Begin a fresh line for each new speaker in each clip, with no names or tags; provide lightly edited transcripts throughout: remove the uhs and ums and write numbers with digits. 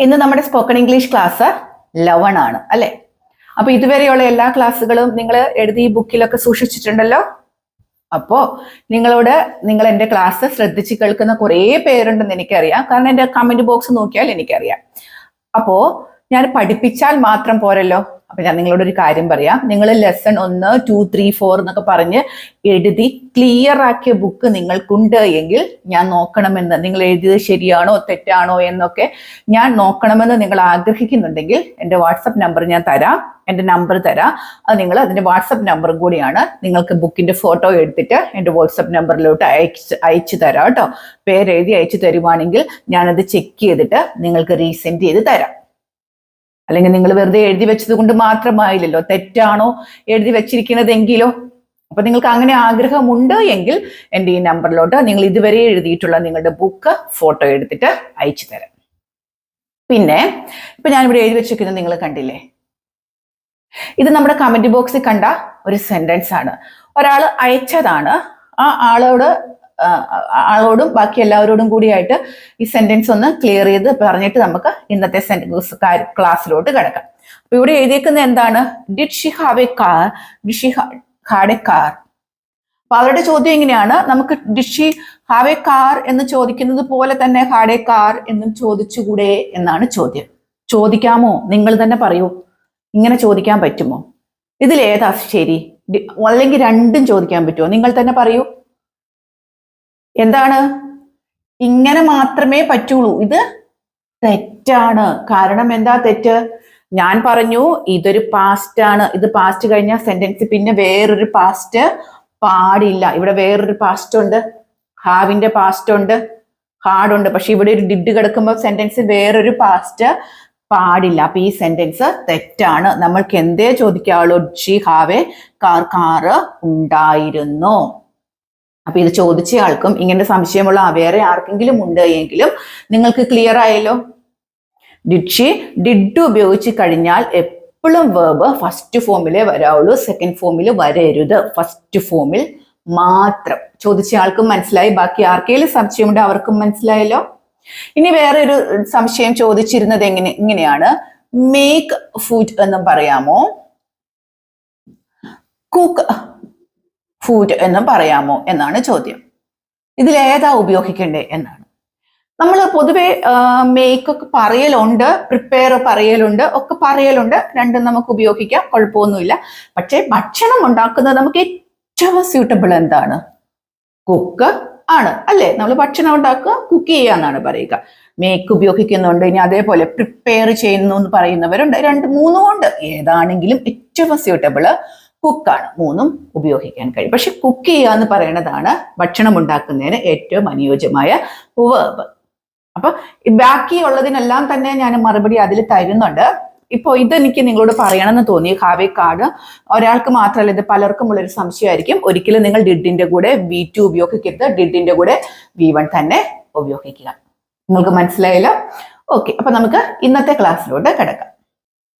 ഇന്ന് നമ്മുടെ spoken English class 11 ആണ് അല്ലെ. അപ്പൊ ഇതുവരെയുള്ള എല്ലാ ക്ലാസ്സുകളും നിങ്ങൾ എഴുതി ബുക്കിലൊക്കെ സൂക്ഷിച്ചിട്ടുണ്ടല്ലോ. അപ്പോ നിങ്ങൾ എൻ്റെ ക്ലാസ് ശ്രദ്ധിച്ച് കേൾക്കുന്ന കുറേ പേരുണ്ടെന്ന് എനിക്കറിയാം, കാരണം എൻ്റെ കമന്റ് ബോക്സ് നോക്കിയാൽ എനിക്കറിയാം. അപ്പോ ഞാൻ പഠിപ്പിച്ചാൽ മാത്രം പോരല്ലോ. അപ്പൊ ഞാൻ നിങ്ങളോട് ഒരു കാര്യം പറയാം. നിങ്ങൾ ലെസൺ 1, 2, 3, 4 എന്നൊക്കെ പറഞ്ഞ് എഴുതി ക്ലിയർ ആക്കിയ ബുക്ക് നിങ്ങൾക്കുണ്ട് എങ്കിൽ ഞാൻ നോക്കണമെന്ന്, നിങ്ങൾ എഴുതിയത് ശരിയാണോ തെറ്റാണോ എന്നൊക്കെ ഞാൻ നോക്കണമെന്ന് നിങ്ങൾ ആഗ്രഹിക്കുന്നുണ്ടെങ്കിൽ എൻ്റെ വാട്സപ്പ് നമ്പർ ഞാൻ തരാം. എൻ്റെ നമ്പർ തരാം. അത് നിങ്ങൾ അതിൻ്റെ വാട്സപ്പ് നമ്പറും കൂടിയാണ്. നിങ്ങൾക്ക് ബുക്കിന്റെ ഫോട്ടോ എടുത്തിട്ട് എൻ്റെ വാട്സപ്പ് നമ്പറിലോട്ട് അയച്ചു തരാം കേട്ടോ. പേരെഴുതി അയച്ചു തരുവാണെങ്കിൽ ഞാനത് ചെക്ക് ചെയ്തിട്ട് നിങ്ങൾക്ക് റീസെൻഡ് ചെയ്ത് തരാം. അല്ലെങ്കിൽ നിങ്ങൾ വെറുതെ എഴുതി വെച്ചത് കൊണ്ട് മാത്രമായില്ലല്ലോ, തെറ്റാണോ എഴുതി വെച്ചിരിക്കുന്നതെങ്കിലോ. അപ്പൊ നിങ്ങൾക്ക് അങ്ങനെ ആഗ്രഹമുണ്ട് എങ്കിൽ എൻ്റെ ഈ നമ്പറിലോട്ട് നിങ്ങൾ ഇതുവരെ എഴുതിയിട്ടുള്ള നിങ്ങളുടെ ബുക്ക് ഫോട്ടോ എടുത്തിട്ട് അയച്ചു തരാം. പിന്നെ ഇപ്പൊ ഞാനിവിടെ എഴുതി വെച്ചിരിക്കുന്നത് നിങ്ങൾ കണ്ടില്ലേ, ഇത് നമ്മുടെ കമന്റ് ബോക്സിൽ കണ്ട ഒരു സെന്റൻസ് ആണ്. ഒരാൾ അയച്ചതാണ്. ആ ആളോടും ബാക്കി എല്ലാവരോടും കൂടിയായിട്ട് ഈ സെന്റൻസ് ഒന്ന് ക്ലിയർ ചെയ്ത് പറഞ്ഞിട്ട് നമുക്ക് ഇന്നത്തെ സെന്റൻസ് ക്ലാസ്സിലോട്ട് കിടക്കാം. അപ്പൊ ഇവിടെ എഴുതിയേക്കുന്നത് എന്താണ്? Did she have a car? Did she had A car? അപ്പൊ അവരുടെ ചോദ്യം എങ്ങനെയാണ്? നമുക്ക് did she have a car എന്ന് ചോദിക്കുന്നത് പോലെ തന്നെ ഹാഡ് എ കാർ എന്നും ചോദിച്ചുകൂടെ എന്നാണ് ചോദ്യം. ചോദിക്കാമോ? നിങ്ങൾ തന്നെ പറയൂ, ഇങ്ങനെ ചോദിക്കാൻ പറ്റുമോ? ഇതിലേതാ ശരി? അല്ലെങ്കിൽ രണ്ടും ചോദിക്കാൻ പറ്റുമോ? നിങ്ങൾ തന്നെ പറയൂ. എന്താണ്? ഇങ്ങനെ മാത്രമേ പറ്റുള്ളൂ. ഇത് തെറ്റാണ്. കാരണം എന്താ തെറ്റ്? ഞാൻ പറഞ്ഞു ഇതൊരു പാസ്റ്റ് ആണ്. ഇത് പാസ്റ്റ് കഴിഞ്ഞാൽ സെന്റൻസ് പിന്നെ വേറൊരു പാസ്റ്റ് പാടില്ല. ഇവിടെ വേറൊരു പാസ്റ്റ് ഉണ്ട്, ഹാവിന്റെ പാസ്റ്റ് ഉണ്ട്, ഹാർഡ് ഉണ്ട്. പക്ഷെ ഇവിടെ ഒരു ഡിഡ് കിടക്കുമ്പോൾ സെന്റൻസ് വേറൊരു പാസ്റ്റ് പാടില്ല. അപ്പൊ ഈ സെന്റൻസ് തെറ്റാണ്. നമ്മൾക്ക് എന്തേ ചോദിക്കാവുള്ളൂ? She have a car, car ഉണ്ടായിരുന്നോ? അപ്പൊ ഇത് ചോദിച്ച ആൾക്കും ഇങ്ങനെ സംശയമുള്ള വേറെ ആർക്കെങ്കിലും ഉണ്ട് എങ്കിലും നിങ്ങൾക്ക് ക്ലിയർ ആയല്ലോ. ഡിഡ് ഉപയോഗിച്ച് കഴിഞ്ഞാൽ എപ്പോഴും വേർബ് ഫസ്റ്റ് ഫോമിലേ വരാവുള്ളൂ, സെക്കൻഡ് ഫോമിൽ വരരുത്. ഫസ്റ്റ് ഫോമിൽ മാത്രം. ചോദിച്ച ആൾക്കും മനസ്സിലായി, ബാക്കി ആർക്കെങ്കിലും സംശയമുണ്ട് അവർക്കും മനസ്സിലായല്ലോ. ഇനി വേറെ ഒരു സംശയം ചോദിച്ചിരുന്നത് ഇങ്ങനെയാണ്, മേക്ക് ഫുഡ് എന്നും പറയാമോ, കുക്ക് ഫുഡ് എന്നും പറയാമോ എന്നാണ് ചോദ്യം. ഇതിലേതാ ഉപയോഗിക്കണ്ടേ എന്നാണ്. നമ്മൾ പൊതുവെ മേക്ക് ഒക്കെ പറയലുണ്ട്, പ്രിപ്പയർ പറയലുണ്ട്, ഒക്കെ പറയലുണ്ട്. രണ്ടും നമുക്ക് ഉപയോഗിക്കാം, കുഴപ്പമൊന്നുമില്ല. പക്ഷെ ഭക്ഷണം ഉണ്ടാക്കുന്നത് നമുക്ക് ഏറ്റവും സ്യൂട്ടബിൾ എന്താണ്? കുക്ക് ആണ് അല്ലേ? നമ്മൾ ഭക്ഷണം ഉണ്ടാക്കുക, കുക്ക് ചെയ്യുക എന്നാണ് പറയുക. മേക്ക് ഉപയോഗിക്കുന്നുണ്ട്, ഇനി അതേപോലെ പ്രിപ്പയർ ചെയ്യുന്നു എന്ന് പറയുന്നവരുണ്ട്. രണ്ട് മൂന്നും ഉണ്ട്. ഏതാണെങ്കിലും ഏറ്റവും സ്യൂട്ടബിള് കുക്കാണ്. മൂന്നും ഉപയോഗിക്കാൻ കഴിയും. പക്ഷെ കുക്ക് ചെയ്യുക എന്ന് പറയുന്നതാണ് ഭക്ഷണം ഉണ്ടാക്കുന്നതിന് ഏറ്റവും അനുയോജ്യമായ വേർബ്. അപ്പൊ ബാക്കിയുള്ളതിനെല്ലാം തന്നെ ഞാൻ മറുപടി അതിൽ തരുന്നുണ്ട്. ഇപ്പൊ ഇതെനിക്ക് നിങ്ങളോട് പറയണമെന്ന് തോന്നി. ഹാവ് എ കാർഡ് ഒരാൾക്ക് മാത്രമല്ല, ഇത് പലർക്കും ഉള്ളൊരു സംശയമായിരിക്കും. ഒരിക്കലും നിങ്ങൾ ഡിഡിന്റെ കൂടെ V2 ഉപയോഗിക്കരുത്. ഡിഡിന്റെ കൂടെ V1 തന്നെ ഉപയോഗിക്കുക. നിങ്ങൾക്ക് മനസ്സിലായല്ലോ? ഓക്കെ, അപ്പൊ നമുക്ക് ഇന്നത്തെ ക്ലാസ്സിലോട്ട് കിടക്കാം.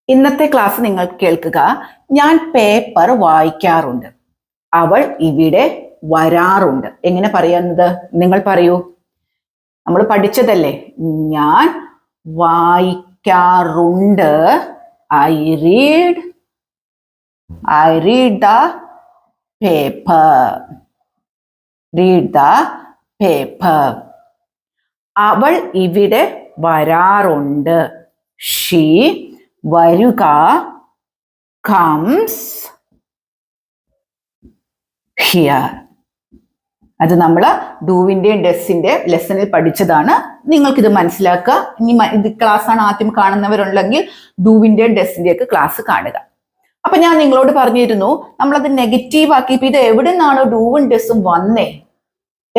ഇന്നത്തെ ക്ലാസ് നിങ്ങൾ കേൾക്കുക. ഞാൻ പേപ്പർ വായിക്കാറുണ്ട്. അവൾ ഇവിടെ വരാറുണ്ട്. എങ്ങനെ പറയുന്നത്? നിങ്ങൾ പറയൂ. നമ്മൾ പഠിച്ചതല്ലേ. ഞാൻ വായിക്കാറുണ്ട്. I read the paper. Read the paper. അവൾ ഇവിടെ വരാറുണ്ട്. ഷീ വരുക, comes here. അത് നമ്മൾ ഡൂവിന്റെയും ഡെസിന്റെ ലെസണിൽ പഠിച്ചതാണ്. നിങ്ങൾക്കിത് മനസ്സിലാക്കുക. ഇനി ഇത് ക്ലാസ്സാണ് ആദ്യം കാണുന്നവരുണ്ടെങ്കിൽ ഡൂവിന്റെയും ഡെസിന്റെ ഒക്കെ ക്ലാസ് കാണുക. അപ്പൊ ഞാൻ നിങ്ങളോട് പറഞ്ഞിരുന്നു, നമ്മളത് നെഗറ്റീവ് ആക്കിയപ്പോ ഇത് എവിടെ നിന്നാണോ ഡൂവും ഡെസും വന്നേ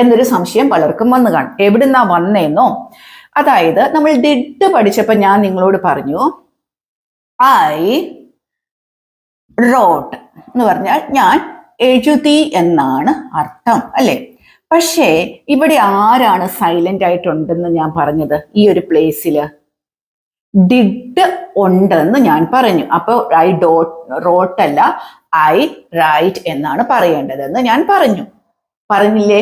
എന്നൊരു സംശയം പലർക്കും വന്നു കാണും. എവിടുന്നാ വന്നേന്നോ? അതായത് നമ്മൾ ഡിഡ് പഠിച്ചപ്പോ ഞാൻ നിങ്ങളോട് പറഞ്ഞു ഐ റോട്ട് എന്ന് പറഞ്ഞാൽ ഞാൻ എഴുതി എന്നാണ് അർത്ഥം അല്ലെ. പക്ഷേ ഇവിടെ ആരാണ് സൈലന്റ് ആയിട്ടുണ്ടെന്ന് ഞാൻ പറഞ്ഞത്? ഈ ഒരു പ്ലേസില് ഡിഡ് ഉണ്ടെന്ന് ഞാൻ പറഞ്ഞു. അപ്പൊ ഐ റോട്ട് അല്ല, ഐ റൈറ്റ് എന്നാണ് പറയേണ്ടതെന്ന് ഞാൻ പറഞ്ഞു. പറഞ്ഞില്ലേ?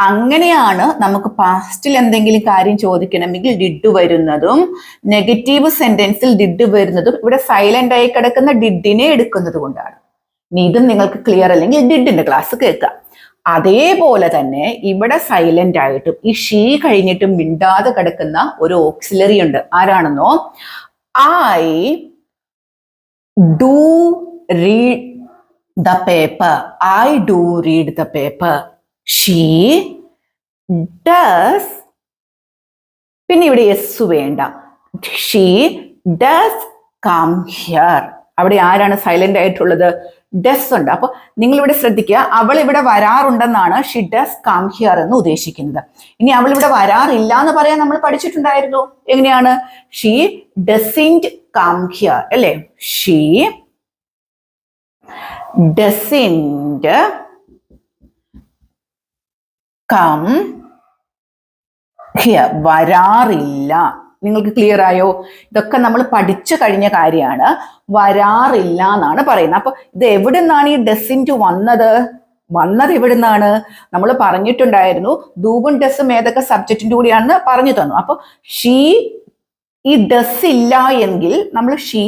അങ്ങനെയാണ് നമുക്ക് പാസ്റ്റിൽ എന്തെങ്കിലും കാര്യം ചോദിക്കണമെങ്കിൽ ഡിഡ് വരുന്നതും നെഗറ്റീവ് സെന്റൻസിൽ ഡിഡ് വരുന്നതും ഇവിടെ സൈലന്റ് ആയി കിടക്കുന്ന ഡിഡിനെ എടുക്കുന്നത് കൊണ്ടാണ്. ഇനി ഇതും നിങ്ങൾക്ക് ക്ലിയർ അല്ലെങ്കിൽ ഡിഡിന്റെ ക്ലാസ് കേൾക്കാം. അതേപോലെ തന്നെ ഇവിടെ സൈലന്റ് ആയിട്ടും ഈ ഷീ കഴിഞ്ഞിട്ടും മിണ്ടാതെ കിടക്കുന്ന ഒരു ഓക്സിലറി ഉണ്ട്. ആരാണെന്നോ? I do read the paper. I do read the paper. She does, പിന്നെ ഇവിടെ എസ് വേണ്ട. She does come here. അവിടെ ആരാണ് സൈലന്റ് ആയിട്ടുള്ളത്? ഡസ് ഉണ്ട്. അപ്പൊ നിങ്ങൾ ഇവിടെ ശ്രദ്ധിക്കുക, അവൾ ഇവിടെ വരാറുണ്ടെന്നാണ് ഷി ഡസ് കം ഹിയർ എന്ന് ഉദ്ദേശിക്കുന്നത്. ഇനി അവൾ ഇവിടെ വരാറില്ല എന്ന് പറയാൻ നമ്മൾ പഠിച്ചിട്ടുണ്ടായിരുന്നു. എങ്ങനെയാണ്? ഷീ ഡസിന്റ് കം ഹിയർ അല്ലേ? She doesn't come here. വരാറില്ല. നിങ്ങൾക്ക് ക്ലിയർ ആയോ? ഇതൊക്കെ നമ്മൾ പഠിച്ചു കഴിഞ്ഞ കാര്യമാണ്. വരാറില്ല എന്നാണ് പറയുന്നത്. അപ്പൊ ഇത് എവിടെ നിന്നാണ് ഈ ഡസിന്റ് വന്നത് എവിടെ നിന്നാണ്? നമ്മൾ പറഞ്ഞിട്ടുണ്ടായിരുന്നു ഡൂവും ഡസും ഏതൊക്കെ സബ്ജക്റ്റിന്റെ കൂടിയാണെന്ന് പറഞ്ഞു തന്നു. അപ്പൊ ഷീ ഈ ഡസ് ഇല്ല എങ്കിൽ നമ്മൾ ഷീ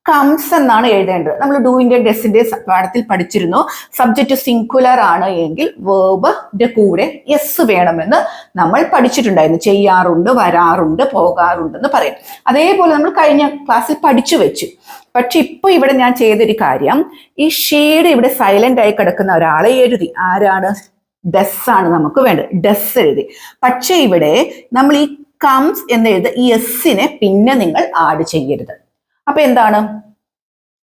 കംസ് എന്നാണ് എഴുതേണ്ടത്. നമ്മൾ ഡൂവിന്റെ ഡസിന്റെ പാഠത്തിൽ പഠിച്ചിരുന്നു. സബ്ജക്റ്റ് സിംഗുലർ ആണ് എങ്കിൽ വേർബിന്റെ കൂടെ യെസ് വേണമെന്ന് നമ്മൾ പഠിച്ചിട്ടുണ്ടായിരുന്നു. ചെയ്യാറുണ്ട്, വരാറുണ്ട്, പോകാറുണ്ട് എന്ന് പറയാം. അതേപോലെ നമ്മൾ കഴിഞ്ഞ ക്ലാസ്സിൽ പഠിച്ചു വെച്ചു. പക്ഷെ ഇപ്പൊ ഇവിടെ ഞാൻ ചെയ്തൊരു കാര്യം, ഈ ഷീയുടെ ഇവിടെ സൈലന്റ് ആയി കിടക്കുന്ന ഒരാളെ എഴുതി. ആരാണ്? ഡസ് ആണ് നമുക്ക് വേണ്ടത്. ഡസ് എഴുതി. പക്ഷെ ഇവിടെ നമ്മൾ ഈ കംസ് എന്ന് എഴുതുക ഈ എസ്സിനെ പിന്നെ നിങ്ങൾ ആഡ് ചെയ്യരുത്. അപ്പൊ എന്താണ്?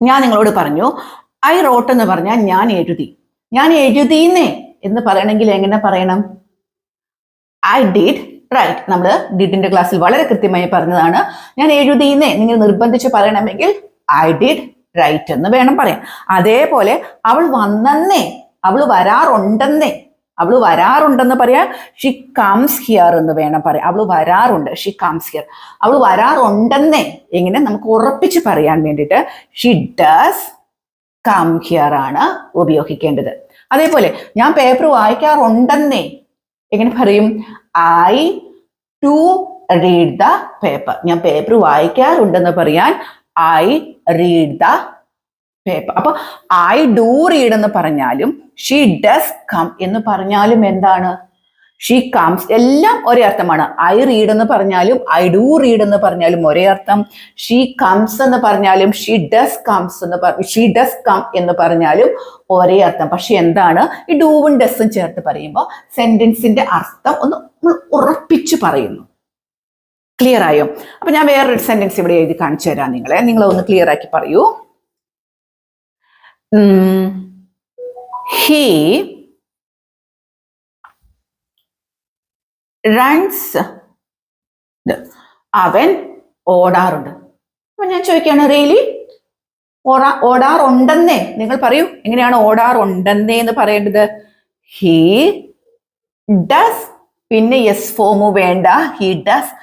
ഞാൻ നിങ്ങളോട് പറഞ്ഞു ഐ റോട്ട് എന്ന് പറഞ്ഞാൽ ഞാൻ എഴുതി. ഞാൻ എഴുതിന്നേ എന്ന് പറയണമെങ്കിൽ എങ്ങനെ പറയണം? I did right. നമ്മൾ ഡിഡിന്റെ ക്ലാസ്സിൽ വളരെ കൃത്യമായി പറഞ്ഞതാണ്. ഞാൻ എഴുതിന്നേ നിങ്ങൾ നിർബന്ധിച്ച് പറയണമെങ്കിൽ ഐ ഡിഡ് റൈറ്റ് എന്ന് വേണം പറയാൻ. അതേപോലെ അവൾ വന്നേ, അവൾ വരാറുണ്ടെന്നേ, അവൾ വരാറുണ്ടെന്ന് പറയാൻ ഷി കംസ് ഹിയർ എന്ന് വേണം പറയാം. അവൾ വരാറുണ്ട്, ഷി കംസ് ഹിയർ. അവൾ വരാറുണ്ടെന്നേ എങ്ങനെ നമുക്ക് ഉറപ്പിച്ച് പറയാൻ വേണ്ടിയിട്ട് ഷി ഡസ് കം ഹിയർ ആണ് ഉപയോഗിക്കേണ്ടത്. അതേപോലെ ഞാൻ പേപ്പർ വായിക്കാറുണ്ടെന്നേ എങ്ങനെ പറയും? I do read the paper. ഞാൻ പേപ്പർ വായിക്കാറുണ്ടെന്ന് പറയാൻ ഐ റീഡ് ദ പേപ്പർ. അപ്പൊ ഐ ഡു റീഡ് എന്ന് പറഞ്ഞാലും ഷീ ഡസ് കം എന്ന് പറഞ്ഞാലും എന്താണ്? She comes. എല്ലാം ഒരേ അർത്ഥമാണ്. ഐ റീഡ് എന്ന് പറഞ്ഞാലും ഐ ഡു റീഡ് എന്ന് പറഞ്ഞാലും ഒരേ അർത്ഥം. ഷീ കംസ് എന്ന് പറഞ്ഞാലും ഷീ ഡസ് കം എന്ന് പറഞ്ഞാലും ഒരേ അർത്ഥം. പക്ഷെ എന്താണ്? ഈ ഡൂവും ഡസും ചേർത്ത് പറയുമ്പോൾ സെന്റൻസിന്റെ അർത്ഥം ഒന്ന് ഉറപ്പിച്ച് പറയുന്നു. ക്ലിയർ ആയോ? അപ്പൊ ഞാൻ വേറൊരു സെന്റൻസ് ഇവിടെ എഴുതി കാണിച്ചു തരാം. നിങ്ങളൊന്ന് ക്ലിയർ ആക്കി പറയൂ. He runs. അവൻ ഓടാറുണ്ട്. അപ്പൊ ഞാൻ ചോദിക്കുകയാണ്, റിയലി ഓടാറുണ്ടെന്നേ നിങ്ങൾ പറയൂ. എങ്ങനെയാണ് ഓടാറുണ്ടെന്നേ എന്ന് പറയേണ്ടത്? ഹി ഡസ്, പിന്നെ യെസ് ഫോം വേണ്ട. ഹി ഡസ്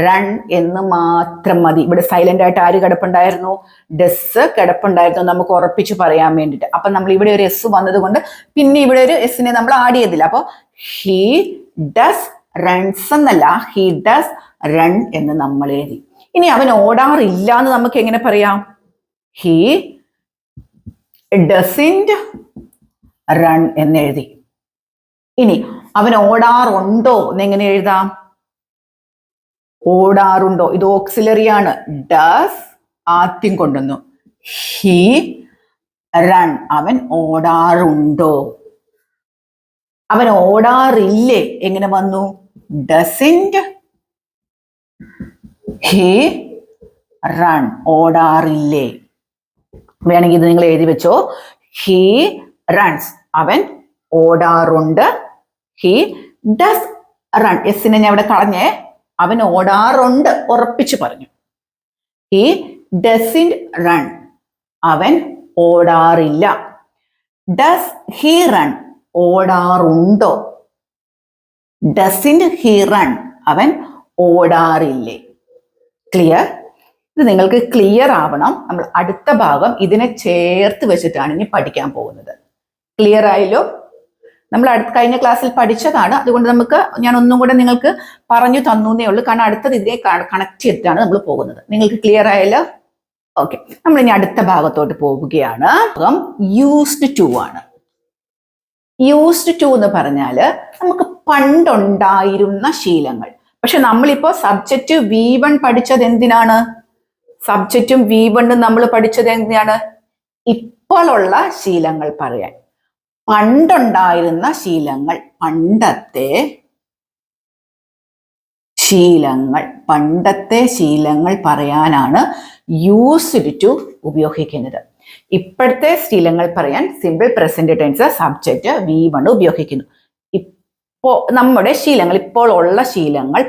റൺ എന്ന് മാത്രം മതി. ഇവിടെ സൈലന്റ് ആയിട്ട് ആര് കിടപ്പുണ്ടായിരുന്നു? ഡസ് കിടപ്പുണ്ടായിരുന്നു നമുക്ക് ഉറപ്പിച്ച് പറയാൻ വേണ്ടിയിട്ട്. അപ്പൊ നമ്മൾ ഇവിടെ ഒരു എസ് വന്നത് കൊണ്ട് പിന്നെ ഇവിടെ ഒരു എസിനെ നമ്മൾ ആഡ് ചെയ്തില്ല. അപ്പൊ ഹി ഡസ് റൺസ് എന്നല്ല, ഹി ഡസ് റൺ എന്ന് നമ്മൾ എഴുതി. ഇനി അവൻ ഓടാറില്ല എന്ന് നമുക്ക് എങ്ങനെ പറയാം? ഹി ഡസിന്റ് റൺ എന്ന് എഴുതി. ഇനി അവൻ ഓടാറുണ്ടോ എന്നെങ്ങനെ എഴുതാം? ഓടാറുണ്ടോ, ഇത് ഓക്സിലറി ആണ്. ഡസ് ആദ്യം കൊണ്ടുവന്നു. ഹി റൺ, അവൻ ഓടാറുണ്ടോ. അവൻ ഓടാറില്ലേ എങ്ങനെ വന്നു? Doesn't he run. ഓടാറില്ലേ. വേണമെങ്കിൽ ഇത് നിങ്ങൾ എഴുതി വെച്ചോ. ഹി റൺസ്, അവൻ ഓടാറുണ്ട്. ഹി ഡസ് റൺ, എസിനെ ഞാൻ ഇവിടെ കളഞ്ഞേ. അവൻ ഓടാറുണ്ട് ഉറപ്പിച്ചു പറഞ്ഞു. ഹി ഡസിന്റ് റൺ, അവൻ ഓടാറില്ല. ഡസ് ഹി റൺ, ഓടാറുണ്ടോ. ഡസിന്റ് ഹി റൺ, അവൻ ഓടാറില്ലേ. ക്ലിയർ? ഇത് നിങ്ങൾക്ക് ക്ലിയർ ആവണം. നമ്മൾ അടുത്ത ഭാഗം ഇതിനെ ചേർത്ത് വെച്ചിട്ടാണ് ഇനി പഠിക്കാൻ പോകുന്നത്. ക്ലിയർ ആയല്ലോ? നമ്മൾ കഴിഞ്ഞ ക്ലാസ്സിൽ പഠിച്ചതാണ്. അതുകൊണ്ട് ഞാൻ ഒന്നും കൂടെ നിങ്ങൾക്ക് പറഞ്ഞു തന്നേ ഉള്ളൂ. കാരണം അടുത്തത് ഇതിനെ കണക്ട് ചെയ്തിട്ടാണ് നമ്മൾ പോകുന്നത്. നിങ്ങൾക്ക് ക്ലിയർ ആയല്ലോ? ഓക്കെ, നമ്മൾ ഇനി അടുത്ത ഭാഗത്തോട്ട് പോവുകയാണ്. യൂസ്ഡ് ടു ആണ്. യൂസ്ഡ് ടു എന്ന് പറഞ്ഞാല് നമുക്ക് പണ്ടുണ്ടായിരുന്ന ശീലങ്ങൾ. പക്ഷെ നമ്മളിപ്പോ സബ്ജക്റ്റ് V1 പഠിച്ചത് എന്തിനാണ്? സബ്ജക്റ്റും V1 നമ്മൾ പഠിച്ചത് എന്തിനാണ്? ഇപ്പോഴുള്ള ശീലങ്ങൾ പറയാൻ. പണ്ടുണ്ടായിരുന്ന ശീലങ്ങൾ, പണ്ടത്തെ ശീലങ്ങൾ പറയാനാണ് യൂസ്ഡ് ടു ഉപയോഗിക്കുന്നത്. ഇപ്പോഴത്തെ ശീലങ്ങൾ പറയാൻ simple present tense subject V1 ഉപയോഗിക്കുന്നു. നമ്മുടെ ശീലങ്ങൾ, ഇപ്പോൾ ഉള്ള ശീലങ്ങൾ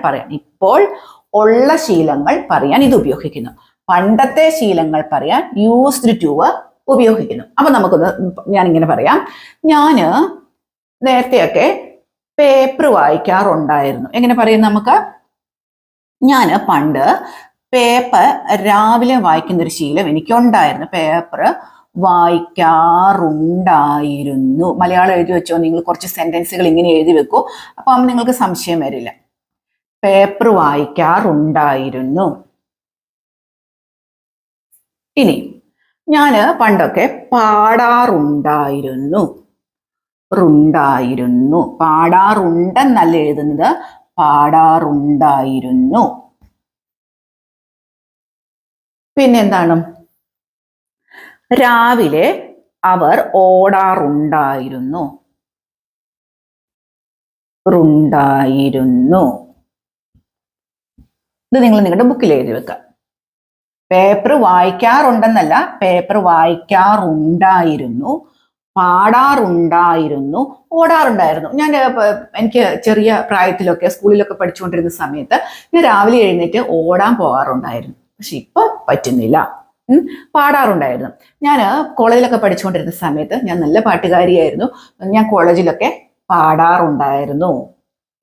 പറയാൻ ഇത് ഉപയോഗിക്കുന്നു. പണ്ടത്തെ ശീലങ്ങൾ പറയാൻ യൂസ്ഡ് ടു ഉപയോഗിക്കുന്നു. അപ്പൊ ഞാനിങ്ങനെ പറയാം. ഞാന് നേരത്തെയൊക്കെ പേപ്പർ വായിക്കാറുണ്ടായിരുന്നു. എങ്ങനെ പറയും നമുക്ക്? ഞാന് പണ്ട് പേപ്പർ രാവിലെ വായിക്കുന്ന ഒരു ശീലം എനിക്കുണ്ടായിരുന്നു. പേപ്പർ വായിക്കാറുണ്ടായിരുന്നു. മലയാളം എഴുതി വെച്ചോ, നിങ്ങൾ കുറച്ച് സെന്റൻസുകൾ ഇങ്ങനെ എഴുതി വെക്കൂ. അപ്പം നിങ്ങൾക്ക് സംശയം വരില്ല. പേപ്പർ വായിക്കാറുണ്ടായിരുന്നു. ഇനി ഞാന് പണ്ടൊക്കെ പാടാറുണ്ടായിരുന്നു. പാടാറുണ്ടെന്നല്ല എഴുതുന്നത്, പാടാറുണ്ടായിരുന്നു. പിന്നെന്താണ്? രാവിലെ അവർ ഓടാറുണ്ടായിരുന്നു. ഇത് നിങ്ങൾ നിങ്ങളുടെ ബുക്കിൽ എഴുതി വെക്കുക. പേപ്പർ വായിക്കാറുണ്ടെന്നല്ല, പേപ്പർ വായിക്കാറുണ്ടായിരുന്നു, പാടാറുണ്ടായിരുന്നു, ഓടാറുണ്ടായിരുന്നു. എനിക്ക് ചെറിയ പ്രായത്തിലൊക്കെ സ്കൂളിലൊക്കെ പഠിച്ചുകൊണ്ടിരുന്ന സമയത്ത് ഞാൻ രാവിലെ എഴുന്നേറ്റ് ഓടാൻ പോകാറുണ്ടായിരുന്നു. പക്ഷെ ഇപ്പൊ പറ്റുന്നില്ല. പാടാറുണ്ടായിരുന്നു. ഞാൻ കോളേജിലൊക്കെ പഠിച്ചുകൊണ്ടിരുന്ന സമയത്ത് ഞാൻ നല്ല പാട്ടുകാരിയായിരുന്നു. ഞാൻ കോളേജിലൊക്കെ പാടാറുണ്ടായിരുന്നു.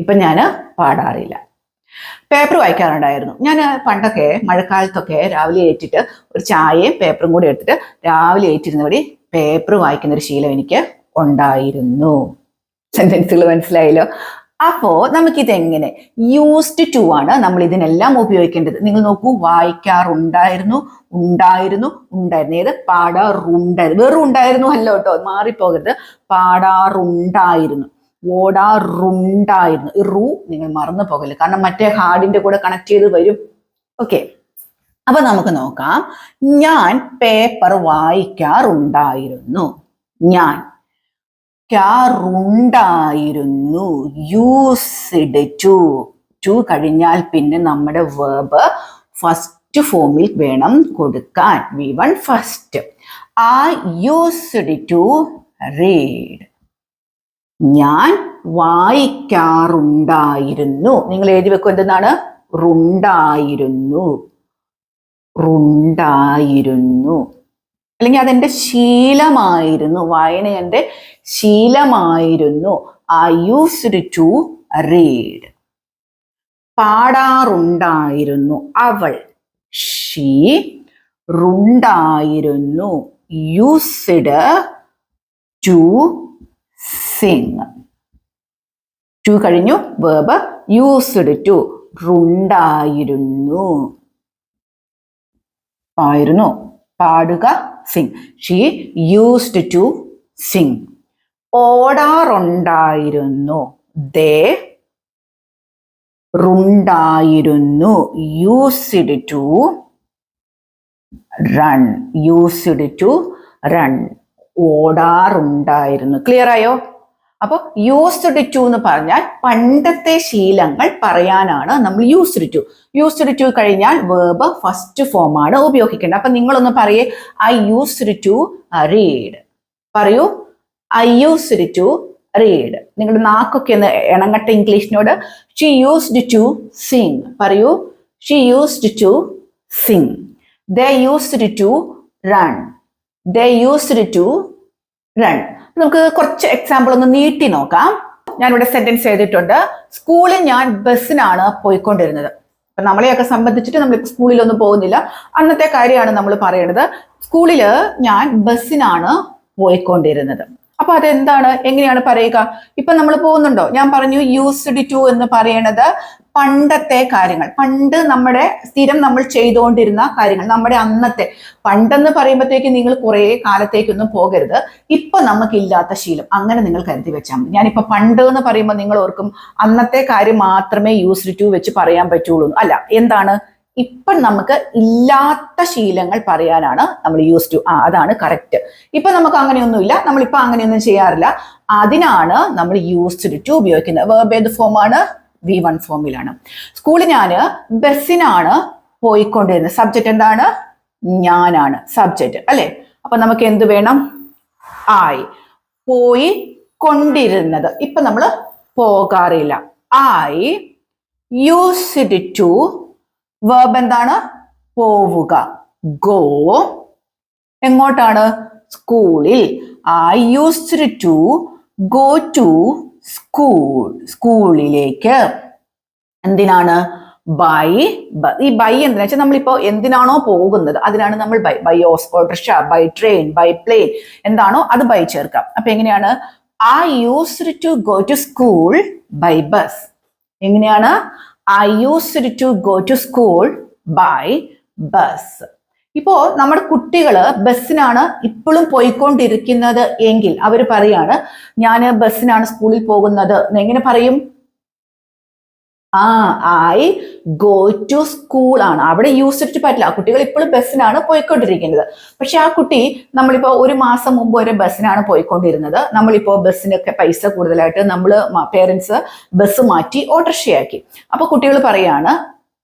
ഇപ്പൊ ഞാൻ പാടാറില്ല. പേപ്പർ വായിക്കാറുണ്ടായിരുന്നു. ഞാൻ പണ്ടൊക്കെ മഴക്കാലത്തൊക്കെ രാവിലെ ഏറ്റിട്ട് ഒരു ചായയും പേപ്പറും കൂടി എടുത്തിട്ട് രാവിലെ ഏറ്റിരുന്നവടി പേപ്പർ വായിക്കുന്ന ഒരു ശീലം എനിക്ക് ഉണ്ടായിരുന്നു. സെന്റൻസുകൾ മനസ്സിലായല്ലോ? അപ്പോ നമുക്കിതെങ്ങനെ യൂസ്ഡ് ടു ആണ് നമ്മൾ ഇതിനെല്ലാം ഉപയോഗിക്കേണ്ടത്. നിങ്ങൾ നോക്കൂ, വായിക്കാറുണ്ടായിരുന്നു, ഉണ്ടായിരുന്നു. ഏത്? പാടാറുണ്ടായിരുന്നു. വെറും ഉണ്ടായിരുന്നു അല്ല കേട്ടോ, മാറിപ്പോകരുത്. പാടാറുണ്ടായിരുന്നു, ഓടാറുണ്ടായിരുന്നു. ഈ നിങ്ങൾ മറന്നു പോകല്ലേ, കാരണം മറ്റേ ഹാർഡിന്റെ കൂടെ കണക്ട് ചെയ്ത് വരും. ഓക്കെ, അപ്പൊ നമുക്ക് നോക്കാം. ഞാൻ പേപ്പർ വായിക്കാറുണ്ടായിരുന്നു. ഞാൻ ക്കാറുണ്ടായിരുന്നു. യൂസ്ഡ് ടു കഴിഞ്ഞാൽ പിന്നെ നമ്മുടെ വേർബ് ഫസ്റ്റ് ഫോമിൽ വേണം കൊടുക്കാൻ. V1 first. I used to read. ഞാൻ വായിക്കാറുണ്ടായിരുന്നു. നിങ്ങൾ എഴുതി വെക്കും എന്തെന്നാണ്? റുണ്ടായിരുന്നു. അല്ലെങ്കിൽ അതെന്റെ ശീലമായിരുന്നു. വായന എൻ്റെ ശീലമായിരുന്നു. I used to read. പാടാറുണ്ടായിരുന്നു. അവൾ she റുണ്ടായിരുന്നു. used to sing. to കഴിഞ്ഞു, verb used to. റുണ്ടായിരുന്നു. പാടുക, sing. She used to sing. ഓടാറുണ്ടായിരുന്നു. they റുണ്ടായിരുന്നു. used to run. ഓടാറുണ്ടായിരുന്നു. ക്ലിയർ ആയോ? അപ്പൊ യൂസ്ഡ് ടു എന്ന് പറഞ്ഞാൽ പണ്ടത്തെ ശീലങ്ങൾ പറയാനാണ് നമ്മൾ യൂസ്ഡ് ടു കഴിഞ്ഞാൽ വേർബ് ഫസ്റ്റ് ഫോം ആണ് ഉപയോഗിക്കേണ്ടത്. അപ്പൊ നിങ്ങളൊന്ന് പറയേ, I used to read. പറയൂ, I used to read. നിങ്ങളുടെ നാക്കൊക്കെ ഒന്ന് ഇണങ്ങട്ടെ ഇംഗ്ലീഷിനോട്. She used to sing. പറയൂ, she used to sing. They used to run. നമുക്ക് കുറച്ച് എക്സാമ്പിൾ ഒന്ന് നീട്ടി നോക്കാം. ഞാനിവിടെ സെന്റൻസ് എഴുതിയിട്ടുണ്ട്. സ്കൂളിൽ ഞാൻ ബസ്സിനാണ് പോയിക്കൊണ്ടിരുന്നത്. അപ്പൊ നമ്മളെയൊക്കെ സംബന്ധിച്ചിട്ട് നമ്മളിപ്പോൾ സ്കൂളിലൊന്നും പോകുന്നില്ല, അന്നത്തെ കാര്യമാണ് നമ്മൾ പറയുന്നത്. സ്കൂളിൽ ഞാൻ ബസ്സിനാണ് പോയിക്കൊണ്ടിരുന്നത്. അപ്പൊ അതെന്താണ്, എങ്ങനെയാണ് പറയുക? ഇപ്പൊ നമ്മൾ പോകുന്നുണ്ടോ? ഞാൻ പറഞ്ഞു യൂസ്ഡ് ടു എന്ന് പറയണത് പണ്ടത്തെ കാര്യങ്ങൾ, പണ്ട് നമ്മുടെ സ്ഥിരം നമ്മൾ ചെയ്തുകൊണ്ടിരുന്ന കാര്യങ്ങൾ, നമ്മുടെ അന്നത്തെ. പണ്ടെന്ന് പറയുമ്പോഴത്തേക്ക് നിങ്ങൾ കുറെ കാലത്തേക്കൊന്നും പോകരുത്, ഇപ്പൊ നമുക്കില്ലാത്ത ശീലം, അങ്ങനെ നിങ്ങൾ കരുതി വെച്ചാൽ മതി. ഞാനിപ്പോ പണ്ട് എന്ന് പറയുമ്പോൾ നിങ്ങൾ ഓർക്കും അന്നത്തെ കാര്യം മാത്രമേ യൂസ്ഡ് ടു വെച്ച് പറയാൻ പറ്റുള്ളൂ. അല്ല, എന്താണ് ഇപ്പൊ നമുക്ക് ഇല്ലാത്ത ശീലങ്ങൾ പറയാനാണ് നമ്മൾ യൂസ് ടു. അതാണ് കറക്റ്റ്. ഇപ്പൊ നമുക്ക് അങ്ങനെയൊന്നുമില്ല, നമ്മളിപ്പോ അങ്ങനെയൊന്നും ചെയ്യാറില്ല, അതിനാണ് നമ്മൾ യൂസ്ഡ് ടു ഉപയോഗിക്കുന്നത്. വെർബ് ഏത് ഫോമാണ്? V1 ഫോമിലാണ്. സ്കൂളിൽ ഞാൻ ബസ്സിനാണ് പോയിക്കൊണ്ടിരുന്നത്. സബ്ജക്റ്റ് എന്താണ്? ഞാനാണ് സബ്ജക്റ്റ് അല്ലെ. അപ്പൊ നമുക്ക് എന്ത് വേണം? ആയി. പോയി കൊണ്ടിരുന്നത്, ഇപ്പൊ നമ്മൾ പോകാറില്ല. ഐ യൂസ്ഡ് ടു, വെർബ് എന്താണ്? പോവുക, ഗോ. എങ്ങോട്ടാണ്? സ്കൂളിൽ. I used to go to school, സ്കൂളിലേക്ക്. എന്തിനാണ്? ബൈ. ഈ ബൈ എന്തിനാ വെച്ചാൽ നമ്മളിപ്പോ എന്തിനാണോ പോകുന്നത് അതിനാണ് നമ്മൾ by autorickshaw, by train, by plane, എന്താണോ അത് ബൈ ചേർക്കാം. അപ്പൊ എങ്ങനെയാണ്? I used to go to school by bus. എങ്ങനെയാണ്? I used to go to school by bus. ഇപ്പോ നമ്മുടെ കുട്ടികള് ബസ്സിനാണ് ഇപ്പോഴും പോയിക്കൊണ്ടിരിക്കുന്നത് എങ്കിൽ അവർ പറയാണ് ഞാൻ ബസ്സിനാണ് സ്കൂളിൽ പോകുന്നത്. എങ്ങനെ പറയും? ഐ ഗോ ടു സ്കൂൾ ആണ്. അവിടെ യൂസ് ടു പറ്റില്ല. കുട്ടികൾ ഇപ്പോഴും ബസ്സിനാണ് പോയിക്കൊണ്ടിരിക്കുന്നത്. പക്ഷെ ആ കുട്ടി നമ്മളിപ്പോ ഒരു മാസം മുമ്പ് വരെ ബസ്സിനാണ് പോയിക്കൊണ്ടിരുന്നത്. നമ്മളിപ്പോ ബസ്സിനൊക്കെ പൈസ കൂടുതലായിട്ട് നമ്മൾ പേരൻസ് ബസ് മാറ്റി ഓട്ടോറിക്ഷയാക്കി. അപ്പൊ കുട്ടികൾ പറയാണ്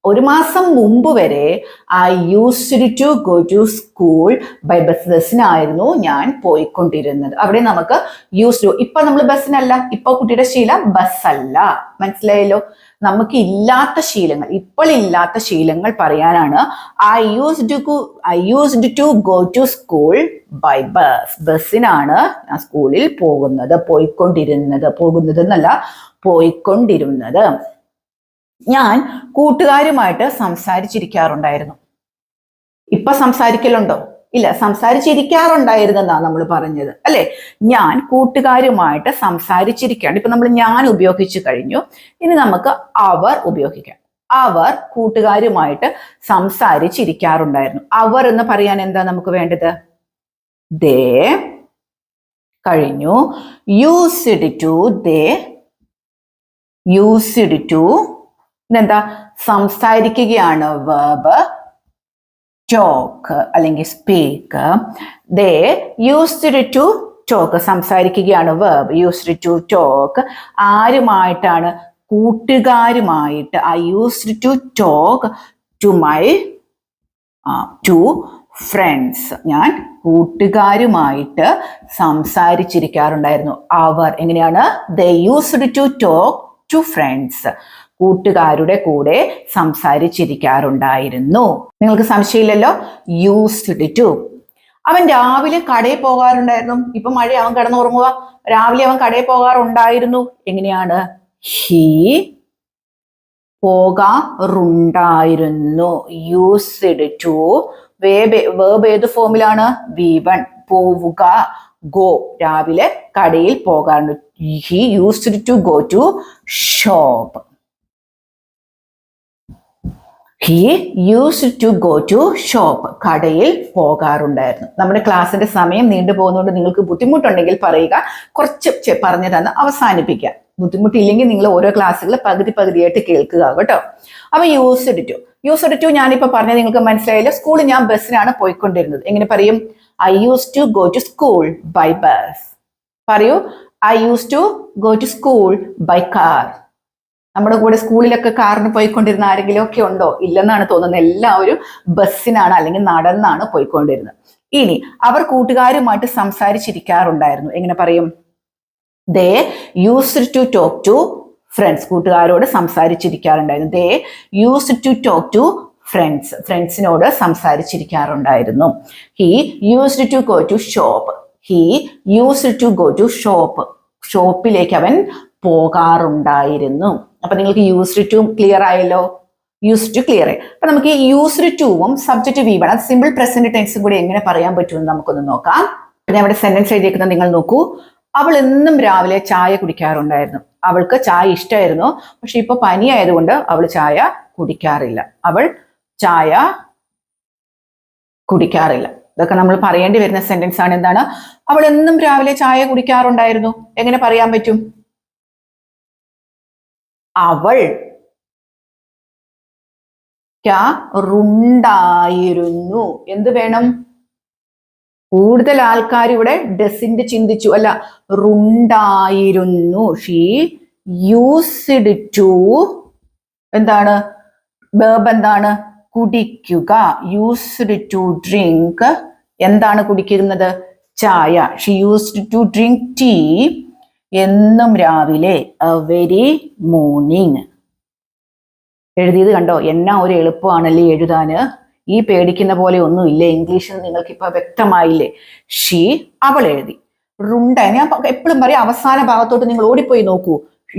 ഒരു മാസം മുമ്പ് വരെ I used to go to school by bus. ബസ്സിനായിരുന്നു ഞാൻ പോയിക്കൊണ്ടിരുന്നത്. അവിടെ നമുക്ക് യൂസ് ടു. ഇപ്പൊ നമ്മൾ ബസ്സിനല്ല, ഇപ്പൊ കുട്ടിയുടെ ശീലം ബസ്സല്ല. മനസ്സിലായല്ലോ? നമുക്ക് ഇല്ലാത്ത ശീലങ്ങൾ, ഇപ്പോൾ ഇല്ലാത്ത ശീലങ്ങൾ പറയാനാണ് I used to go to school by bus. ബസ്സിനാണ് ഞാൻ സ്കൂളിൽ പോകുന്നത്, പോയിക്കൊണ്ടിരുന്നത്. പോകുന്നത് എന്നല്ല, പോയിക്കൊണ്ടിരുന്നത്. ഞാൻ കൂട്ടുകാരുമായിട്ട് സംസാരിച്ചിരിക്കാറുണ്ടായിരുന്നു. ഇപ്പൊ സംസാരിക്കലുണ്ടോ? ഇല്ല, സംസാരിച്ചിരിക്കാറുണ്ടായിരുന്നെന്നാണ് നമ്മൾ പറഞ്ഞത് അല്ലെ. ഞാൻ കൂട്ടുകാരുമായിട്ട് സംസാരിച്ചിരിക്കുകയാണ്. ഇപ്പൊ നമ്മൾ ഞാൻ ഉപയോഗിച്ചു കഴിഞ്ഞു, ഇനി നമുക്ക് അവർ ഉപയോഗിക്കാം. അവർ കൂട്ടുകാരുമായിട്ട് സംസാരിച്ചിരിക്കാറുണ്ടായിരുന്നു. അവർ എന്ന് പറയാൻ എന്താ നമുക്ക് വേണ്ടത്? ദേ കഴിഞ്ഞു. Used to, they used to. ഇതെന്താ? സംസാരിക്കുകയാണ്, വെർബ് ടോക്ക് അല്ലെങ്കിൽ speak. They used to talk, സംസാരിക്കുകയാണ്, വെർബ് യൂസ്ഡ് ടു ടോക്ക്. ആരുമായിട്ടാണ്? കൂട്ടുകാരുമായിട്ട്. I used to talk to my two friends. ഞാൻ കൂട്ടുകാരുമായിട്ട് സംസാരിച്ചിരിക്കാറുണ്ടായിരുന്നു. അവർ എങ്ങനെയാണ്? They used to talk to friends. കൂട്ടുകാരുടെ കൂടെ സംസാരിച്ചിരിക്കാറുണ്ടായിരുന്നു. നിങ്ങൾക്ക് സംശയമില്ലല്ലോ? Used to. അവൻ രാവിലെ കടയിൽ പോകാറുണ്ടായിരുന്നു. ഇപ്പൊ മഴ, അവൻ കിടന്നുറങ്ങുക. രാവിലെ അവൻ കടയിൽ പോകാറുണ്ടായിരുന്നു. എങ്ങനെയാണ്? ഹി പോകാറുണ്ടായിരുന്നു. Used to. വേർബ് ഏത് ഫോമിലാണ്? V1. പോവുക, ഗോ. രാവിലെ കടയിൽ പോകാറുണ്ട്. He used to go to shop. He used to go to shop. കടയിൽ പോകാറുണ്ടായിരുന്നു. നമ്മുടെ ക്ലാസ്സിന്റെ സമയം നീണ്ടു പോകുന്നതുകൊണ്ട് നിങ്ങൾക്ക് ബുദ്ധിമുട്ടുണ്ടെങ്കിൽ പറയുക, കുറച്ച് പറഞ്ഞു തന്ന് അവസാനിപ്പിക്കുക. ബുദ്ധിമുട്ടില്ലെങ്കിൽ നിങ്ങൾ ഓരോ ക്ലാസ്സുകൾ പകുതിയായിട്ട് കേൾക്കുക കേട്ടോ. അപ്പൊ യൂസ്ഡ് ടു ഞാനിപ്പോ പറഞ്ഞത് നിങ്ങൾക്ക് മനസ്സിലായില്ല. സ്കൂളിൽ ഞാൻ ബസ്സിനാണ് പോയിക്കൊണ്ടിരുന്നത്. എങ്ങനെ പറയും? I use to go to school by bus. പറയൂ. I use to go to school by car. നമ്മുടെ കൂടെ സ്കൂളിലൊക്കെ കാറിന് പോയിക്കൊണ്ടിരുന്ന ആരെങ്കിലും ഒക്കെ ഉണ്ടോ? ഇല്ലെന്നാണ് തോന്നുന്നത്. എല്ലാവരും ബസ്സിനാണ് അല്ലെങ്കിൽ നടന്നാണ് പോയിക്കൊണ്ടിരുന്നത്. ഇനി അവർ കൂട്ടുകാരുമായിട്ട് സംസാരിച്ചിരിക്കാറുണ്ടായിരുന്നു. എങ്ങനെ പറയും? They used to talk to friends. കൂട്ടുകാരോട് സംസാരിച്ചിരിക്കാറുണ്ടായിരുന്നു. They used to talk to friends. ഫ്രണ്ട്സിനോട് സംസാരിച്ചിരിക്കാറുണ്ടായിരുന്നു. He used to go to shop. He used to go to shop. ഷോപ്പിലേക്ക് അവൻ പോകാറുണ്ടായിരുന്നു. അപ്പൊ നിങ്ങൾക്ക് യൂസ്ഡ് ടു ക്ലിയർ ആയല്ലോ? യൂസ്ഡ് ടു ക്ലിയർ ആയി. അപ്പൊ നമുക്ക് ഈ യൂസ്ഡ് ടുവും സബ്ജക്റ്റ് V1, അത് സിമ്പിൾ പ്രസന്റ് ടെൻസും കൂടി എങ്ങനെ പറയാൻ പറ്റുമെന്ന് നമുക്കൊന്ന് നോക്കാം. ഞാൻ ഇവിടെ സെന്റൻസ് എഴുതിയിരിക്കുന്നത് നിങ്ങൾ നോക്കൂ. അവൾ എന്നും രാവിലെ ചായ കുടിക്കാറുണ്ടായിരുന്നു. അവൾക്ക് ചായ ഇഷ്ടമായിരുന്നു, പക്ഷെ ഇപ്പൊ പനി ആയതുകൊണ്ട് അവൾ ചായ കുടിക്കാറില്ല. അവൾ ചായ കുടിക്കാറില്ല. ഇതൊക്കെ നമ്മൾ പറയേണ്ടി വരുന്ന സെന്റൻസ് ആണ്. എന്താണ്? അവൾ എന്നും രാവിലെ ചായ കുടിക്കാറുണ്ടായിരുന്നു. എങ്ങനെ പറയാൻ പറ്റും? അവൾ റുണ്ടായിരുന്നു. എന്ത് വേണം? കൂടുതൽ ആൾക്കാർ ഇവിടെ ഡസിന്റെ ചിന്തിച്ചു, അല്ല, റുണ്ടായിരുന്നു. ഷീ യൂസ്ഡ് ടു, എന്താണ് വേർബ്? എന്താണ്? കുടിക്കുക. Used to drink. എന്താണ് കുടിക്കുന്നത്? ചായ. She used to drink tea എന്നും രാവിലെ, എവരി മോർണിംഗ്. എഴുതിയത് കണ്ടോ? എന്നാ ഒരു എളുപ്പമാണല്ലേ എഴുതാന്. ഈ പേടിക്കുന്ന പോലെ ഒന്നുമില്ല. ഇംഗ്ലീഷിൽ നിങ്ങൾക്ക് ഇപ്പൊ വ്യക്തമായില്ലേ? ഷീ, അവൾ എഴുതി. റുണ്ട, ഞാൻ എപ്പോഴും പറയാം, അവസാന ഭാഗത്തോട്ട് നിങ്ങൾ ഓടിപ്പോയി നോക്കൂ.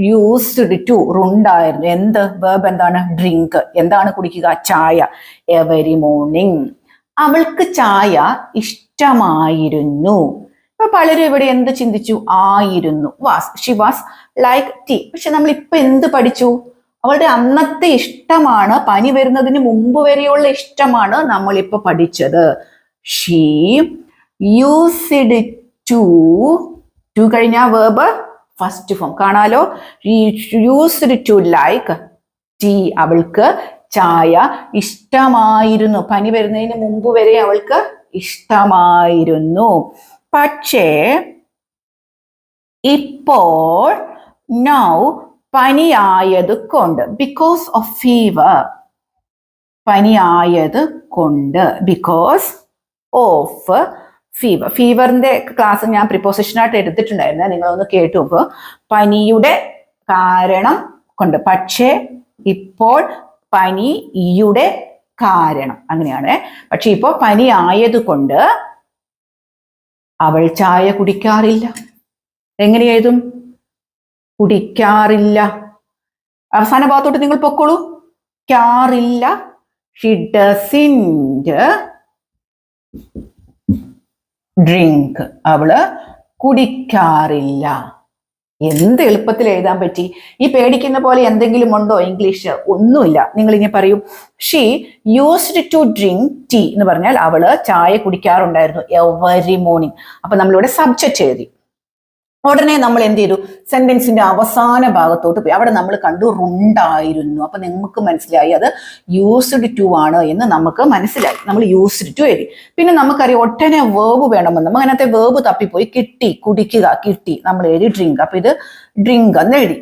യൂസ്ഡ് ടു, റുണ്ടായിരുന്നു. എന്ത്? വേർബ് എന്താണ്? ഡ്രിങ്ക്. എന്താണ് കുടിക്കുക? ചായ. Every morning. അവൾക്ക് ചായ ഇഷ്ടമായിരുന്നു. ഇപ്പൊ പലരും ഇവിടെ എന്ത് ചിന്തിച്ചു? ആയിരുന്നു. Was. She was like tea. പക്ഷെ നമ്മൾ ഇപ്പൊ എന്ത് പഠിച്ചു? അവളുടെ അന്നത്തെ ഇഷ്ടമാണ്, പനി വരുന്നതിന് മുമ്പ് വരെയുള്ള ഇഷ്ടമാണ് നമ്മളിപ്പോ പഠിച്ചത്. ഷീ യൂസ്ഡ് ടു കഴിഞ്ഞ വേർബ് ഫസ്റ്റ് ഫോം കാണാലോ. Used to like tea. അവൾക്ക് ചായ ഇഷ്ടമായിരുന്നു. പനി വരുന്നതിന് മുമ്പ് വരെ അവൾക്ക് ഇഷ്ടമായിരുന്നു. പക്ഷേ ഇപ്പോൾ നൗ പനിയായത് കൊണ്ട്, ബിക്കോസ് ഓഫ് ഫീവർ. പനിയായത് കൊണ്ട്, ബിക്കോസ് ഓഫ് ഫീവർ. ഫീവറിന്റെ ക്ലാസ് ഞാൻ പ്രിപ്പോസിഷനായിട്ട് എടുത്തിട്ടുണ്ടായിരുന്നു, നിങ്ങളൊന്ന് കേട്ടു നോക്കുക. പനിയുടെ കാരണം കൊണ്ട്. പക്ഷേ ഇപ്പോൾ പനിയുടെ കാരണം, അങ്ങനെയാണ്. പക്ഷെ ഇപ്പോൾ പനി ആയത് കൊണ്ട് അവൾ ചായ കുടിക്കാറില്ല. എങ്ങനെ എഴുതും? കുടിക്കാറില്ല. അവസാന ഭാഗത്തോട്ട് നിങ്ങൾ പൊക്കോളൂ. ക്കാറില്ല. She doesn't drink. അവള് കുടിക്കാറില്ല. എന്ത് എളുപ്പത്തിൽ എഴുതാൻ പറ്റി. ഈ പേടിക്കുന്ന പോലെ എന്തെങ്കിലും ഉണ്ടോ ഇംഗ്ലീഷ്? ഒന്നുമില്ല. നിങ്ങൾ ഇങ്ങനെ പറയൂ, she used to drink tea എന്ന് പറഞ്ഞാൽ അവള് ചായ കുടിക്കാറുണ്ടായിരുന്നു എവരി മോർണിംഗ്. അപ്പൊ നമ്മളിവിടെ സബ്ജക്റ്റ് എഴുതി. ഉടനെ നമ്മൾ എന്ത് ചെയ്തു? സെന്റൻസിന്റെ അവസാന ഭാഗത്തോട്ട് പോയി. അവിടെ നമ്മൾ കണ്ടു റുണ്ടായിരുന്നു. അപ്പൊ നിങ്ങൾക്ക് മനസ്സിലായി അത് യൂസ്ഡ് ടു ആണ് എന്ന് നമുക്ക് മനസ്സിലായി. നമ്മൾ യൂസ്ഡ് ടു എഴുതി. പിന്നെ നമുക്കറിയാം ഒട്ടനെ വേർബ് വേണമെന്ന്. നമ്മൾ അതിനകത്തെ വേർബ് തപ്പിപ്പോയി. കിട്ടി, കുടിക്കുക, കിട്ടി. നമ്മൾ എഴുതി ഡ്രിങ്ക്. അപ്പൊ ഇത് ഡ്രിങ്ക് എന്ന് എഴുതി.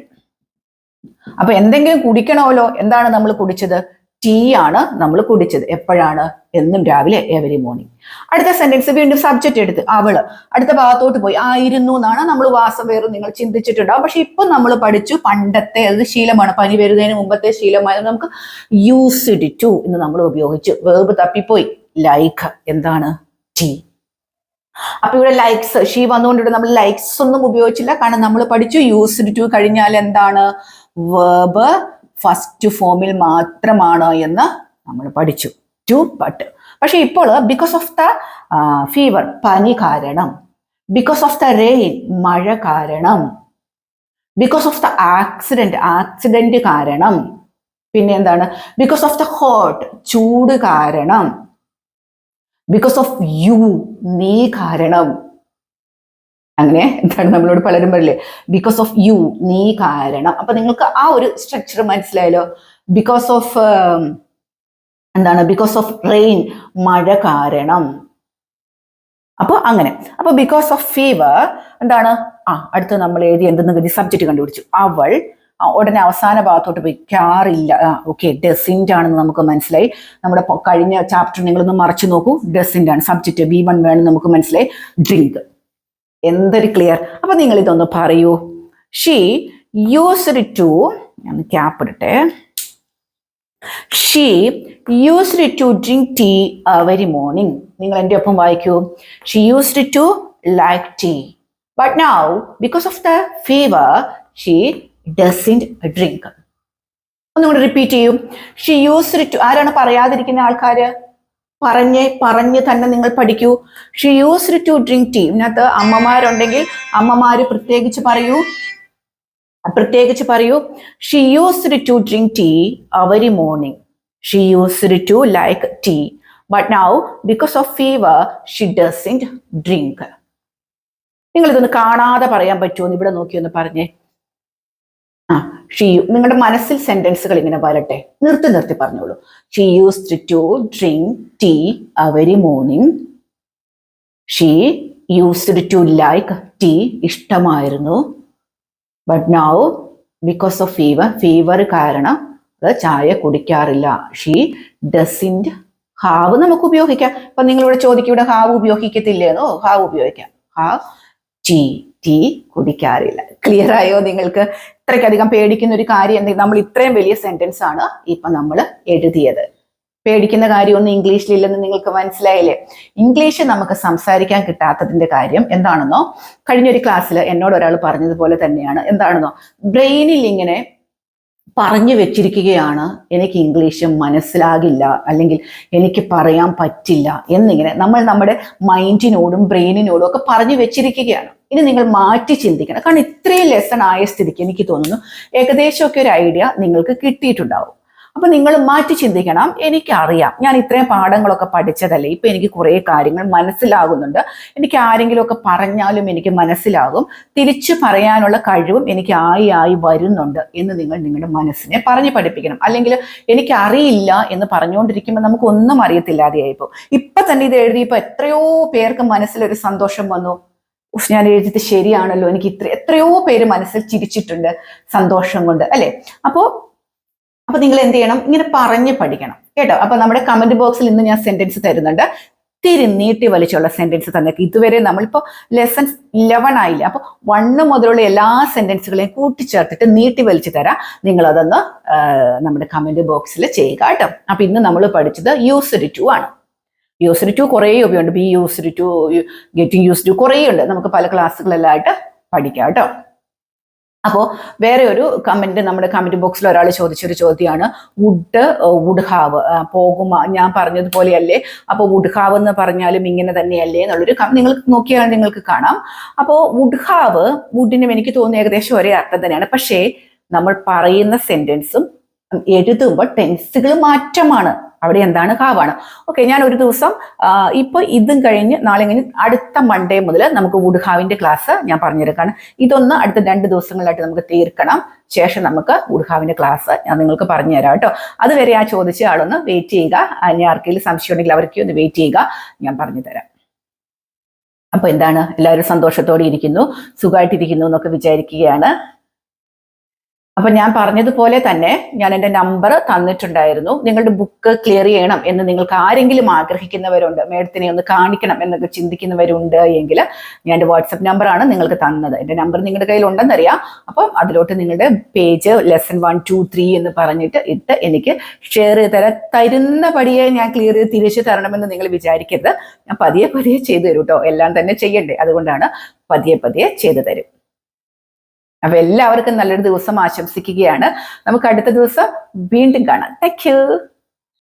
അപ്പൊ എന്തെങ്കിലും കുടിക്കണമല്ലോ. എന്താണ് നമ്മൾ കുടിച്ചത്? ടീ ആണ് നമ്മൾ കുടിച്ചത്. എപ്പോഴാണ്? എന്നും രാവിലെ, എവരി മോർണിംഗ്. അടുത്ത സെന്റൻസ് വീണ്ടും സബ്ജക്റ്റ് എടുത്ത് അവള്. അടുത്ത ഭാഗത്തോട്ട് പോയി. ആയിരുന്നു എന്നാണ് നമ്മൾ വാസം വേറും നിങ്ങൾ ചിന്തിച്ചിട്ടുണ്ടാവും. പക്ഷെ ഇപ്പൊ നമ്മൾ പഠിച്ചു പണ്ടത്തെ, അത് ശീലമാണ്. പനി വരുന്നതിന് മുമ്പത്തെ ശീലമായത് നമുക്ക് യൂസ്ഡ് ടു എന്ന് നമ്മൾ ഉപയോഗിച്ചു. വേർബ് തപ്പിപ്പോയി. ലൈക്ക്. എന്താണ്? ടീ. അപ്പൊ ഇവിടെ ലൈക്സ്, ഷീ വന്നുകൊണ്ട് നമ്മൾ ലൈക്സ് ഒന്നും ഉപയോഗിച്ചില്ല. കാരണം നമ്മൾ പഠിച്ചു യൂസ്ഡ് ടു കഴിഞ്ഞാൽ എന്താണ്? വേർബ് ഫസ്റ്റ് ഫോമിൽ മാത്രമാണ് എന്ന് നമ്മൾ പഠിച്ചു. To, but. പക്ഷെ ഇപ്പോൾ ബിക്കോസ് ഓഫ് ദ ഫീവർ, പനി കാരണം. ബിക്കോസ് ഓഫ് ദ റെയിൻ, മഴ കാരണം. Because of the accident, accident കാരണം. പിന്നെ എന്താണ്? ബിക്കോസ് ഓഫ് ദ ഹോട്ട്, ചൂട് കാരണം. ബിക്കോസ് ഓഫ് യു, നീ കാരണം. അങ്ങനെ എന്താണ് നമ്മളോട് പലരും പറയില്ലേ, ബിക്കോസ് ഓഫ് യു, നീ കാരണം. അപ്പൊ നിങ്ങൾക്ക് ആ ഒരു സ്ട്രക്ചർ മനസ്സിലായല്ലോ. ബിക്കോസ് ഓഫ് എന്താണ്? ബിക്കോസ് ഓഫ് റെയിൻ, മഴ കാരണം. അപ്പൊ അങ്ങനെ. അപ്പൊ ബിക്കോസ് ഓഫ് ഫീവർ എന്താണ്? അടുത്ത് നമ്മൾ എഴുതി എന്തെന്ന് കരുതി സബ്ജക്റ്റ് കണ്ടുപിടിച്ചു. അവൾ. ഉടനെ അവസാന ഭാഗത്തോട്ട് പോയി. ക്കാറില്ല. ഓക്കെ, ഡസിന്റ് ആണെന്ന് നമുക്ക് മനസ്സിലായി. നമ്മുടെ കഴിഞ്ഞ ചാപ്റ്റർ നിങ്ങളൊന്ന് മറച്ചു നോക്കൂ. ഡസിന്റ് ആണ് സബ്ജക്റ്റ്. V1 വേണമെന്ന് നമുക്ക് മനസ്സിലായി. ഡ്രിങ്ക്. എന്തൊരു ക്ലിയർ. അപ്പൊ നിങ്ങൾ ഇതൊന്ന് പറയൂ. ഷീ യൂസ്ഡ് ടു, ഞാൻ ക്യാപ്പ് ഇടട്ടെ. She used to drink tea every morning. നിങ്ങൾ എൻ്റെ ഒപ്പം വായിക്കൂ. She used to like tea, but now because of the fever she doesn't drink. ഒന്നുകൂടി റിപ്പീറ്റ് ചെയ്യൂ. She used to. ആരാണ് പറയാതിരിക്കുന്ന ആൾക്കാര്? പറഞ്ഞ് തന്നെ നിങ്ങൾ പഠിക്കൂ. She used to drink tea. ഇതിനകത്ത് അമ്മമാരുണ്ടെങ്കിൽ അമ്മമാര് പ്രത്യേകിച്ച് പറയൂ. She used to drink tea every morning. She used to like tea but now because of fever she doesn't drink. നിങ്ങൾ ഇതൊന്ന് കാണാതെ പറയാൻ പറ്റുമോ? ഇവിടെ നോക്കിയൊന്ന് പറഞ്ഞേ. നിങ്ങളുടെ മനസ്സിൽ സെന്റൻസുകൾ ഇങ്ങനെ വരട്ടെ. നിർത്തി പറഞ്ഞോളൂ. She used to drink tea every morning. She used to like tea, ഇഷ്ടമായിരുന്നു. But now because of fever കാരണം ചായ കുടിക്കാറില്ല. ഷീ ഡസൻറ്റ് ഹാവ് നമുക്ക് ഉപയോഗിക്കാം. ഇപ്പൊ നിങ്ങളിവിടെ ചോദിക്കും ഇവിടെ ഹാവ് ഉപയോഗിക്കത്തില്ലേന്നോ? ഹാവ് ഉപയോഗിക്കാം. ഹാവ് ടീ കുടിക്കാറില്ല. ക്ലിയർ ആയോ നിങ്ങൾക്ക്? ഇത്രയ്ക്കധികം പേടിക്കുന്ന ഒരു കാര്യം എന്തെങ്കിലും, നമ്മൾ ഇത്രയും വലിയ സെന്റൻസ് ആണ് ഇപ്പൊ നമ്മൾ എഴുതിയത്. പേടിക്കുന്ന കാര്യമൊന്നും ഇംഗ്ലീഷിലില്ലെന്ന് നിങ്ങൾക്ക് മനസ്സിലായില്ലേ? ഇംഗ്ലീഷ് നമുക്ക് സംസാരിക്കാൻ കിട്ടാത്തതിന്റെ കാര്യം എന്താണെന്നോ, കഴിഞ്ഞൊരു ക്ലാസ്സിൽ എന്നോട് ഒരാൾ പറഞ്ഞതുപോലെ തന്നെയാണ്. എന്താണെന്നോ, ബ്രെയിനിൽ ഇങ്ങനെ പറഞ്ഞു വെച്ചിരിക്കുകയാണ് എനിക്ക് ഇംഗ്ലീഷ് മനസ്സിലാകില്ല, അല്ലെങ്കിൽ എനിക്ക് പറയാൻ പറ്റില്ല എന്നിങ്ങനെ നമ്മൾ നമ്മുടെ മൈൻഡിനോടും ബ്രെയിനിനോടും ഒക്കെ പറഞ്ഞു വെച്ചിരിക്കുകയാണ്. ഇനി നിങ്ങൾ മാറ്റി ചിന്തിക്കണം. കാരണം ഇത്രയും ലെസൺ ആയ സ്ഥിതിക്ക് എനിക്ക് തോന്നുന്നു ഏകദേശമൊക്കെ ഒരു ഐഡിയ നിങ്ങൾക്ക് കിട്ടിയിട്ടുണ്ടാവും. അപ്പൊ നിങ്ങൾ മാറ്റി ചിന്തിക്കണം. എനിക്കറിയാം, ഞാൻ ഇത്രയും പാഠങ്ങളൊക്കെ പഠിച്ചതല്ലേ, ഇപ്പൊ എനിക്ക് കുറെ കാര്യങ്ങൾ മനസ്സിലാകുന്നുണ്ട്, എനിക്ക് ആരെങ്കിലും ഒക്കെ പറഞ്ഞാലും എനിക്ക് മനസ്സിലാകും, തിരിച്ചു പറയാനുള്ള കഴിവും എനിക്ക് ആയി വരുന്നുണ്ട് എന്ന് നിങ്ങൾ നിങ്ങളുടെ മനസ്സിനെ പറഞ്ഞു പഠിപ്പിക്കണം. അല്ലെങ്കിൽ എനിക്ക് അറിയില്ല എന്ന് പറഞ്ഞുകൊണ്ടിരിക്കുമ്പോൾ നമുക്ക് ഒന്നും അറിയത്തില്ലാതെയായിപ്പോ. ഇപ്പൊ തന്നെ ഇത് എഴുതിയപ്പോ എത്രയോ പേർക്ക് മനസ്സിലൊരു സന്തോഷം വന്നു. ഞാൻ എഴുതിയത് ശരിയാണല്ലോ, എനിക്ക് എത്രയോ പേര് മനസ്സിൽ ചിരിച്ചിട്ടുണ്ട് സന്തോഷം കൊണ്ട്, അല്ലെ? അപ്പൊ നിങ്ങൾ എന്ത് ചെയ്യണം? ഇങ്ങനെ പറഞ്ഞ് പഠിക്കണം കേട്ടോ. അപ്പൊ നമ്മുടെ കമന്റ് ബോക്സിൽ ഇന്ന് ഞാൻ സെന്റൻസ് തരുന്നുണ്ട്. ഇത്തിരി നീട്ടി വലിച്ചുള്ള സെന്റൻസ് തന്നേക്ക്. ഇതുവരെ നമ്മളിപ്പോ ലെസൺ 11 ആയില്ല. അപ്പൊ 1 മുതലുള്ള എല്ലാ സെന്റൻസുകളെയും കൂട്ടിച്ചേർത്തിട്ട് നീട്ടി വലിച്ചു തരാം. നിങ്ങൾ അതൊന്ന് നമ്മുടെ കമന്റ് ബോക്സിൽ ചെയ്യുക കേട്ടോ. അപ്പൊ ഇന്ന് നമ്മൾ പഠിച്ചത് യൂസ്ഡ് ടു ആണ്. യൂസ്ഡ് ടു കുറേ ഉപയോഗമുണ്ട്. Be used to, getting used to, കുറേ ഉണ്ട്. നമുക്ക് പല ക്ലാസ്സുകളെല്ലാം ആയിട്ട് പഠിക്കാം കേട്ടോ. അപ്പോൾ വേറെ ഒരു കമന്റ് നമ്മുടെ കമന്റ് ബോക്സിൽ ഒരാൾ ചോദിച്ചൊരു ചോദ്യമാണ്, വുഡ് ഹാവ് പോകുമോ? ഞാൻ പറഞ്ഞതുപോലെയല്ലേ? അപ്പോൾ വുഡ് ഹാവ് എന്ന് പറഞ്ഞാലും ഇങ്ങനെ തന്നെയല്ലേ എന്നുള്ളൊരു നിങ്ങൾ നോക്കിയാൽ നിങ്ങൾക്ക് കാണാം. അപ്പോൾ വുഡിനും എനിക്ക് തോന്നുന്നു ഏകദേശം ഒരേ അർത്ഥം തന്നെയാണ്. പക്ഷേ നമ്മൾ പറയുന്ന സെന്റൻസും എഴുതുമ്പോൾ ടെൻസുകൾ മാറ്റമാണ്. അവിടെ എന്താണ്? ഹാവാണ്. ഓക്കെ, ഞാൻ ഒരു ദിവസം ഇപ്പൊ ഇതും കഴിഞ്ഞ് നാളെ കഴിഞ്ഞ് അടുത്ത മൺഡേ മുതൽ നമുക്ക് വുഡ് ഹാവിന്റെ ക്ലാസ് ഞാൻ പറഞ്ഞിരിക്കുകയാണ്. ഇതൊന്ന് അടുത്ത 2 ദിവസങ്ങളിലായിട്ട് നമുക്ക് തീർക്കണം. ശേഷം നമുക്ക് വുഡ് ഹാവിന്റെ ക്ലാസ് ഞാൻ നിങ്ങൾക്ക് പറഞ്ഞു തരാം കേട്ടോ. അതുവരെ ആ ചോദിച്ച ആളൊന്ന് വെയിറ്റ് ചെയ്യുക. ഇനി ആർക്കെങ്കിലും സംശയം ഉണ്ടെങ്കിൽ അവർക്ക് ഒന്ന് വെയിറ്റ് ചെയ്യുക, ഞാൻ പറഞ്ഞു തരാം. അപ്പൊ എന്താണ്, എല്ലാവരും സന്തോഷത്തോടെ ഇരിക്കുന്നു, സുഖമായിട്ടിരിക്കുന്നു എന്നൊക്കെ വിചാരിക്കുകയാണ്. അപ്പൊ ഞാൻ പറഞ്ഞതുപോലെ തന്നെ ഞാൻ എൻ്റെ നമ്പർ തന്നിട്ടുണ്ടായിരുന്നു. നിങ്ങളുടെ ബുക്ക് ക്ലിയർ ചെയ്യണം എന്ന് നിങ്ങൾക്ക് ആരെങ്കിലും ആഗ്രഹിക്കുന്നവരുണ്ട്, മേഡത്തിനെ ഒന്ന് കാണിക്കണം എന്നൊക്കെ ചിന്തിക്കുന്നവരുണ്ട് എങ്കിൽ ഞാൻ എൻ്റെ വാട്സപ്പ് നമ്പറാണ് നിങ്ങൾക്ക് തന്നത്. എൻ്റെ നമ്പർ നിങ്ങളുടെ കയ്യിൽ ഉണ്ടെന്നറിയാം. അപ്പം അതിലോട്ട് നിങ്ങളുടെ പേജ് ലെസൺ 1, 2, 3 എന്ന് പറഞ്ഞിട്ട് ഇട്ട് എനിക്ക് ഷെയർ ചെയ്ത് തരുന്ന പടിയെ ഞാൻ ക്ലിയർ ചെയ്ത് തിരിച്ചു തരണമെന്ന് നിങ്ങൾ വിചാരിക്കരുത്. ഞാൻ പതിയെ ചെയ്തു തരും കേട്ടോ. എല്ലാം തന്നെ ചെയ്യണ്ടേ, അതുകൊണ്ടാണ് പതിയെ ചെയ്തു തരും. അപ്പൊ എല്ലാവർക്കും നല്ലൊരു ദിവസം ആശംസിക്കുകയാണ്. നമുക്ക് അടുത്ത ദിവസം വീണ്ടും കാണാം. Thank you.